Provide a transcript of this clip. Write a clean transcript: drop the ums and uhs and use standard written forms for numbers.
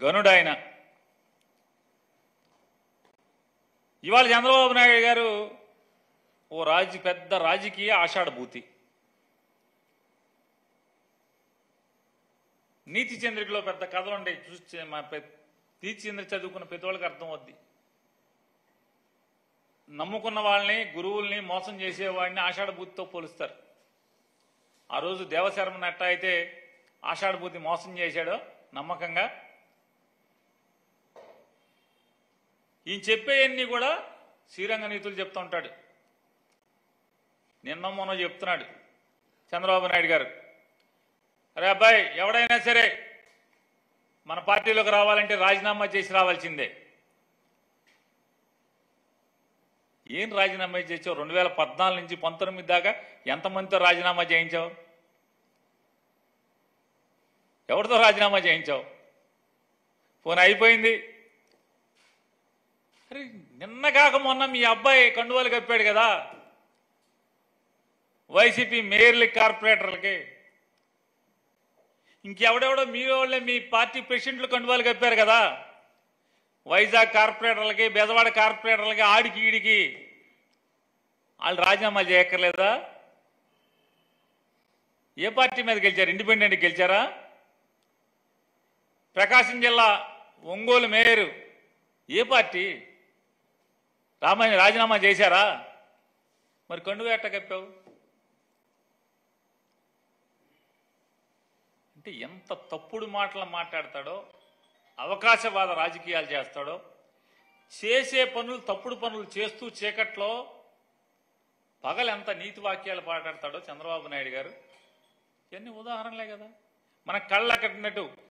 గనుడాయన. ఇవాళ చంద్రబాబు నాయుడు గారు ఓ పెద్ద రాజకీయ ఆషాఢభూతి. నీతి చంద్రికలో పెద్ద కథలు ఉంటాయి, చూసి నీతి చంద్రిక చదువుకున్న ప్రతి వాళ్ళకి అర్థం అవుద్ది. నమ్ముకున్న వాళ్ళని, గురువుల్ని మోసం చేసేవాడిని ఆషాఢభూతితో పోలుస్తారు. ఆ రోజు దేవశర్మను ఎట్టా అయితే ఆషాఢభూతి మోసం చేశాడో నమ్మకంగా, ఈయన చెప్పేవన్నీ కూడా శ్రీరంగ నీతులు చెప్తూ ఉంటాడు. నిన్న మొన్న చెప్తున్నాడు చంద్రబాబు నాయుడు గారు, అరే అబ్బాయి, ఎవడైనా సరే మన పార్టీలోకి రావాలంటే రాజీనామా చేసి రావాల్సిందే. ఏం రాజీనామా చేసావు? 2014 నుంచి 19 దాకా ఎంతమందితో రాజీనామా చేయించావు? ఎవరితో రాజీనామా చేయించావు? పోనీ అయిపోయింది. అరే నిన్న కాక మొన్న మీ అబ్బాయి కండువాలు కప్పాడు కదా వైసీపీ మేయర్లకి, కార్పొరేటర్లకి. ఇంకెవడెవడో మీ వాళ్ళే మీ పార్టీ ప్రెసిడెంట్లు కండువాలు కప్పారు కదా వైజాగ్ కార్పొరేటర్లకి, బెజవాడ కార్పొరేటర్లకి, ఆడికి ఈడికి. వాళ్ళు రాజీనామా చేయక్కర్లేదా? ఏ పార్టీ మీద గెలిచారు? ఇండిపెండెంట్ గెలిచారా? ప్రకాశం జిల్లా ఒంగోలు మేయరు ఏ పార్టీ? రాజీనామా చేశారా? మరి కండువా ఎట్ట కప్పావు? అంటే ఎంత తప్పుడు మాటలు మాట్లాడతాడో, అవకాశవాద రాజకీయాలు చేస్తాడో, చేసే పనులు తప్పుడు పనులు చేస్తూ చీకట్లో పగలు ఎంత నీతి వాక్యాలు మాట్లాడతాడో చంద్రబాబు నాయుడు గారు. ఇవన్నీ ఉదాహరణలే కదా, మన కళ్ళ కట్టినట్టు